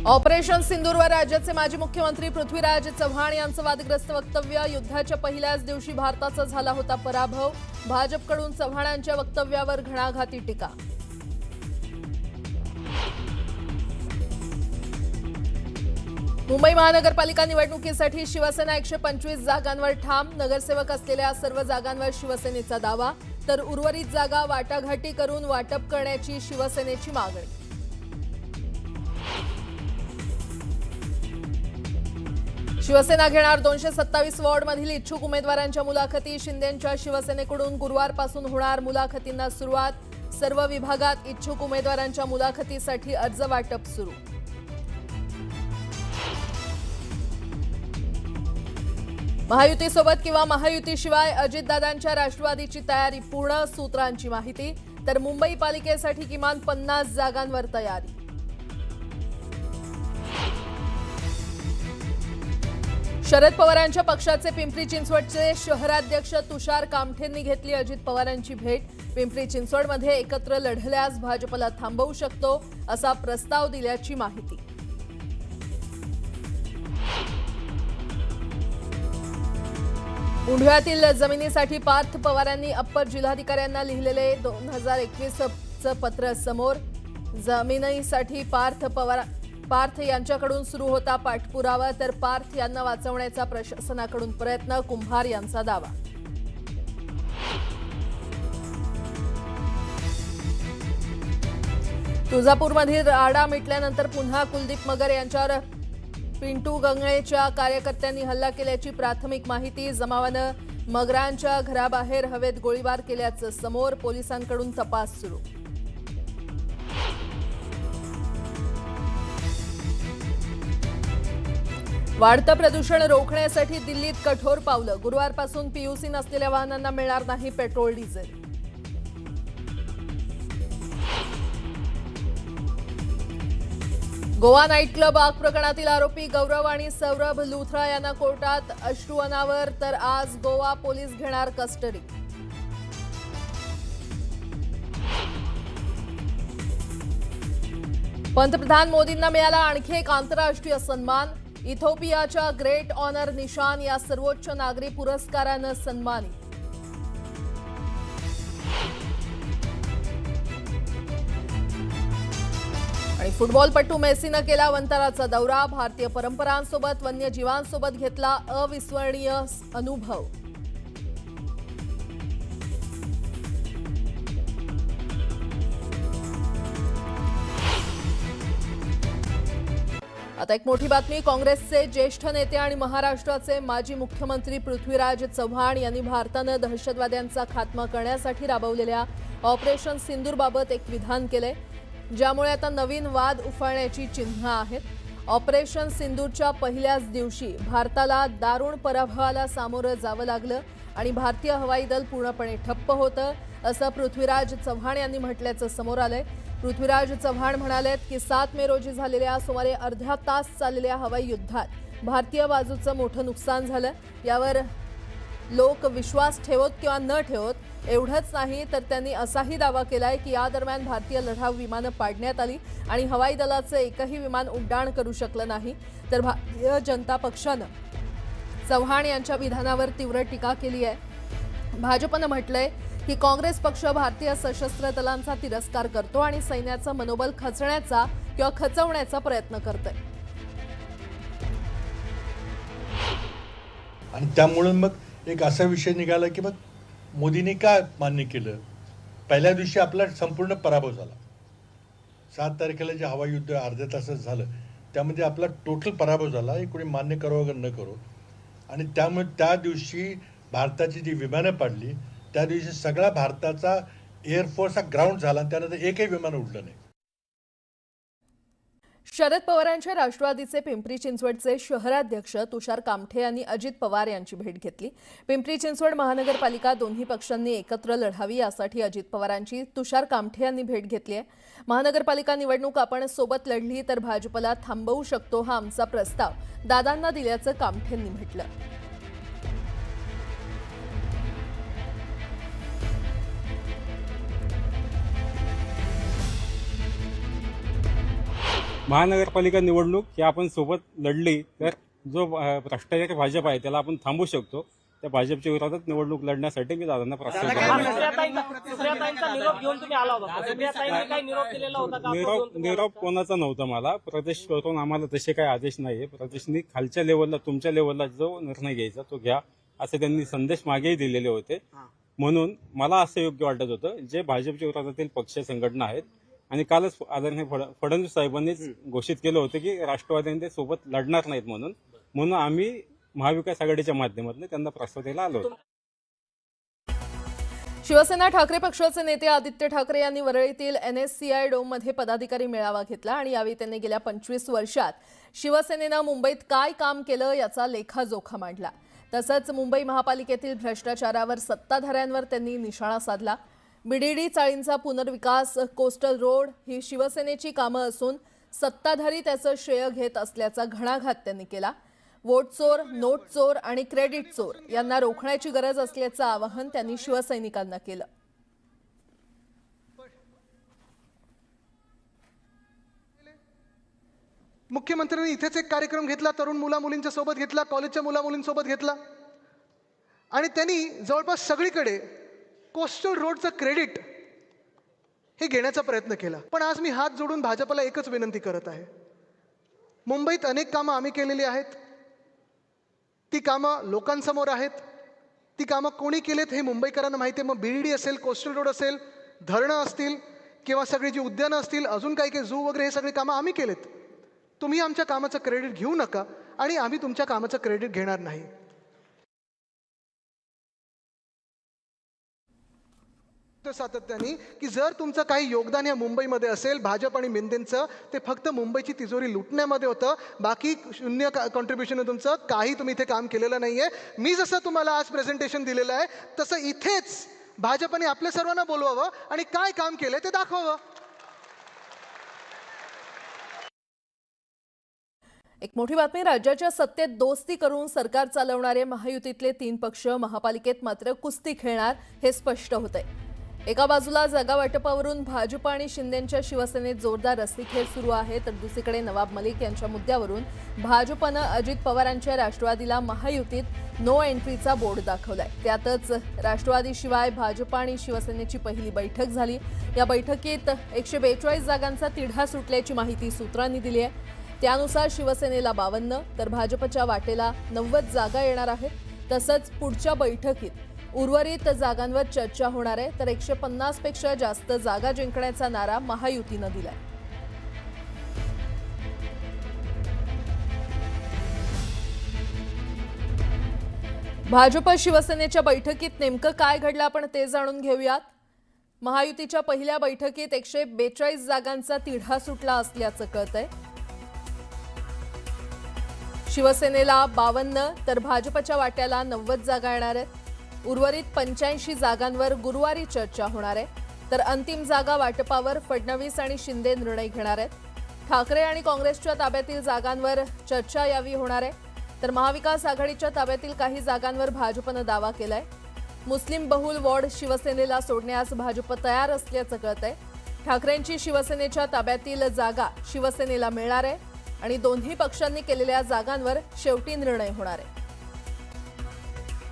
Operation सिंदूरवर राज्याचे माजी मुख्यमंत्री पृथ्वीराज चव्हाण यांचं वादग्रस्त वक्तव्य. युद्धाच्या पहिल्याच दिवशी भारताचा झाला होता पराभव. भाजपकडून चव्हाणांच्या वक्तव्यावर घणाघाती टीका. मुंबई महानगरपालिका निवडणुकीसाठी शिवसेना 125 जागांवर ठाम. नगरसेवक असलेल्या सर्व जागांवर शिवसेनेचा दावा, तर उर्वरित जागा वाटाघाटी करून वाटप करण्याची शिवसेनेची मागणी. शिवसेना घेणार 227 वॉर्डमधील इच्छुक उमेदवारांच्या मुलाखती. शिंदेंच्या शिवसेनेकडून गुरुवारपासून होणार मुलाखतींना सुरुवात. सर्व विभागात इच्छुक उमेदवारांच्या मुलाखतीसाठी अर्ज वाटप सुरू. महायुतीसोबत किंवा महायुतीशिवाय अजितदादांच्या राष्ट्रवादीची तयारी पूर्ण. सूत्रांची माहिती. तर मुंबई पालिकेसाठी किमान 50 जागांवर तयारी. शरद पवारांच्या पक्षाचे पिंपरी चिंचवडचे शहराध्यक्ष तुषार कामठेंनी घेतली अजित पवारांची भेट. पिंपरी चिंचवडमध्ये एकत्र लढल्यास भाजपला थांबवू शकतो असा प्रस्ताव दिल्याची माहिती. उंढव्यातील जमिनीसाठी पार्थ पवारांनी अप्पर जिल्हाधिकाऱ्यांना लिहिलेले 2021चं पत्र समोर. जमिनीसाठी पार्थ यांच्याकडून सुरू होता पाठपुरावा, तर पार्थ यांना वाचवण्याचा प्रशासनाकडून प्रयत्न. कुंभार यांचा दावा. तुळजापूरमधील राडा मिटल्यानंतर पुन्हा कुलदीप मगर यांच्यावर पिंटू गंगळेच्या कार्यकर्त्यांनी हल्ला केल्याची प्राथमिक माहिती. जमावानं मगरांच्या घराबाहेर हवेत गोळीबार केल्याचं समोर. पोलिसांकडून तपास सुरू. वाढतं प्रदूषण रोखण्यासाठी दिल्लीत कठोर पावलं. गुरुवारपासून पीयूसी नसलेल्या वाहनांना मिळणार नाही petrol diesel. Goa night club आग प्रकरणातील आरोपी गौरव आणि सौरभ लुथरा यांना कोर्टात अश्रू अनावर. तर आज गोवा पोलीस घेणार कस्टडी. पंतप्रधान मोदींना मिळाला आणखी एक आंतरराष्ट्रीय सन्मान. इथिओपियाच्या ग्रेट ऑनर निशान या सर्वोच्च नागरी पुरस्कारानं सन्मानित. आणि फुटबॉलपटू मेसीनं केला वंताराचा दौरा. भारतीय परंपरांसोबत वन्यजीवांसोबत घेतला अविस्मरणीय अनुभव. आता एक मोठी बातमी. काँग्रेसचे ज्येष्ठ नेते आणि महाराष्ट्राचे माजी मुख्यमंत्री पृथ्वीराज चव्हाण यांनी भारतानं दहशतवाद्यांचा खात्मा करण्यासाठी राबवलेल्या ऑपरेशन सिंदूरबाबत एक विधान केलंय, ज्यामुळे आता नवीन वाद उफाळण्याची चिन्ह आहेत. ऑपरेशन सिंदूरच्या पहिल्याच दिवशी भारताला दारुण पराभवाला सामोरं जावं लागलं आणि भारतीय हवाई दल पूर्णपणे ठप्प होतं, असं पृथ्वीराज चव्हाण यांनी म्हटल्याचं समोर आलंय. पृथ्वीराज चव्हाण म्हणालेत की 7 मे रोजी झालेल्या सुमारे अर्धा तास चाललेल्या हवाई युद्धात भारतीय बाजूचं मोठं नुकसान झालं. यावर लोक विश्वास ठेवत किंवा न ठेवत. एवढंच नाही तर त्यांनी असाही दावा केलाय की या दरम्यान भारतीय लढाऊ विमानं पाडण्यात आली आणि हवाई दलाचं एकही विमान उड्डाण करू शकलं नाही. तर भारतीय जनता पक्षानं चव्हाण यांच्या विधानावर तीव्र टीका केली आहे. भाजपनं म्हटलंय की काँग्रेस पक्ष भारतीय सशस्त्र दलांचा तिरस्कार करतो आणि सैन्याचं मनोबल खचण्याचा किंवा खचवण्याचा प्रयत्न करतोय. आणि त्यामुळे मग एक असा विषय निघाला की मग मोदींनी का मान्य केलं. पहिल्या दिवशी आपला संपूर्ण पराभव झाला. 7 तारखेला जे हवाई युद्ध अर्ध्या तासात झालं त्यामध्ये आपला टोटल पराभव झाला. हे कोणी मान्य करो वगैरे न करो. आणि त्यामुळे त्या दिवशी भारताची जी विमानं पाडली त्या दिवशी सगळा भारताचा एअरफोर्स हा ग्राउंड झाला आणि त्यानंतर एकही विमान उडलं नाही. शरद पवारांच्या राष्ट्रवादीचे पिंपरी चिंचवडचे शहराध्यक्ष तुषार कामठे यांनी अजित पवार यांची भेट घेतली. पिंपरी चिंचवड महानगरपालिका दोन्ही पक्षांनी एकत्र लढावी यासाठी अजित पवारांची तुषार कामठे यांनी भेट घेतली आहे. महानगरपालिका निवडणूक आपण सोबत लढली तर भाजपला थांबवू शकतो हा आमचा प्रस्ताव दादांना दिल्याचं कामठेंनी म्हटलं. महानगरपालिका निवडणूक ही आपण सोबत लढली तर जो भ्रष्टाचारी भाजप आहे त्याला आपण थांबवू शकतो. त्या भाजपच्या विरोधात निवडणूक लढण्यासाठी मी दादांना प्रस्ताव सुप्रियाताईंचा निरोप घेऊन तुम्ही आला होता. सुप्रियाताईंनी काही निरोप दिलेला होता का? निरोप कोणाचा नव्हता. मला प्रदेशवरून आम्हाला तसे काही आदेश नाहीये. प्रदेशनी खालच्या लेवलला तुमच्या लेवलला जो निर्णय घ्यायचा तो घ्या असे त्यांनी संदेश मागेही दिलेले होते. म्हणून मला असं योग्य वाटत होतं जे भाजपच्या विरोधातील पक्ष संघटना आहेत आणि कालच आदरणीय फडणवीस साहेबांनीच घोषित केलं होतं की राष्ट्रवादीने ते सोबत लढणार नाहीत म्हणून आम्ही महाविकास आघाडीच्या माध्यमातून त्यांना प्रस्ताव द्यायला आलो होतो. शिवसेना ठाकरे पक्षाचे नेते आदित्य ठाकरे यांनी वरळीतील NSCI डोममध्ये पदाधिकारी मेळावा घेतला आणि यावेळी त्यांनी गेल्या 25 वर्षात शिवसेनेनं मुंबईत काय काम केलं याचा लेखाजोखा मांडला. तसंच मुंबई महापालिकेतील भ्रष्टाचारावर सत्ताधाऱ्यांवर त्यांनी निशाणा साधला. BDD चाळींचा पुनर्विकास, कोस्टल रोड ही शिवसेनेची कामं असून सत्ताधारी त्याचं श्रेय घेत असल्याचा घणाघात त्यांनी केला. वोट चोर, नोट चोर आणि क्रेडिट चोर यांना रोखण्याची गरज असल्याचं आवाहन त्यांनी शिवसैनिकांना केलं. मुख्यमंत्र्यांनी इथेच एक कार्यक्रम घेतला, तरुण मुला-मुलींच्या सोबत घेतला, कॉलेजच्या मुला-मुलींसोबत घेतला आणि त्यांनी जवळपास सगळीकडे कोस्टल रोडचं क्रेडिट हे घेण्याचा प्रयत्न केला. पण आज मी हात जोडून भाजपला एकच विनंती करत आहे. मुंबईत अनेक कामं आम्ही केलेली आहेत. ती कामं लोकांसमोर आहेत. ती कामं कोणी केलेत हे मुंबईकरांना माहिती आहे. मग BDD असेल, कोस्टल रोड असेल, धरणं असतील किंवा सगळी जी उद्यानं असतील, अजून काही झू वगैरे, हे सगळी कामं आम्ही केलेत. तुम्ही आमच्या कामाचं क्रेडिट घेऊ नका आणि आम्ही तुमच्या कामाचं क्रेडिट घेणार नाही. सातत्याने की जर तुमचं काही योगदान या मुंबईमध्ये असेल, भाजप आणि मिंदेंचं, ते फक्त मुंबईची तिजोरी लुटण्यामध्ये होतं. बाकी शून्य कॉन्ट्रीब्युशन आहे तुमचं. काही तुम्ही इथे काम केलेलं नाहीये. मी जसं तुम्हाला आज प्रेझेंटेशन दिलेलं आहे तसं इथेच भाजपने आपल्या सर्वांना बोलवावं आणि काय काम केलंय ते दाखवावं. एक मोठी बातमी. राज्याच्या सत्तेत दोस्ती करून सरकार चालवणारे महायुतीतले 3 पक्ष महापालिकेत मात्र कुस्ती खेळणार हे स्पष्ट होतंय. एका बाजूला जागा वाटपावरून भाजप आणि शिंदेंच्या शिवसेनेत जोरदार रस्सीखेच सुरू आहे, तर दुसरीकडे नवाब मलिक यांच्या मुद्द्यावरून भाजपनं अजित पवारांच्या राष्ट्रवादीला महायुतीत नो एंट्रीचा बोर्ड दाखवलाय. त्यातच राष्ट्रवादीशिवाय भाजप आणि शिवसेनेची पहिली बैठक झाली. या बैठकीत 142 जागांचा तिढा सुटल्याची माहिती सूत्रांनी दिली आहे. त्यानुसार शिवसेनेला 52 तर भाजपच्या वाटेला 90 जागा येणार आहेत. तसंच पुढच्या बैठकीत उर्वरित जागांवर चर्चा होणार आहे, तर 150 पेक्षा जास्त जागा जिंकण्याचा नारा महायुतीनं दिलाय. भाजप शिवसेनेच्या बैठकीत नेमकं काय घडलं आपण ते जाणून घेऊयात. महायुतीच्या पहिल्या बैठकीत 142 जागांचा तिढा सुटला असल्याचं कळतंय. शिवसेनेला 52 तर भाजपच्या वाट्याला 90 जागा येणार आहेत. उर्वरित 85 जागांवर गुरुवारी चर्चा होणार आहे, तर अंतिम जागा वाटपावर फडणवीस आणि शिंदे निर्णय घेणार आहेत. ठाकरे आणि काँग्रेसच्या ताब्यातील जागांवर चर्चा यावी होणार आहे, तर महाविकास आघाडीच्या ताब्यातील काही जागांवर भाजपनं दावा केलाय. मुस्लिम बहुल वॉर्ड शिवसेनेला सोडण्यास भाजप तयार असल्याचं कळतंय. ठाकरेंची शिवसेनेच्या ताब्यातील जागा शिवसेनेला मिळणार आहे आणि दोन्ही पक्षांनी केलेल्या जागांवर शेवटी निर्णय होणार आहे.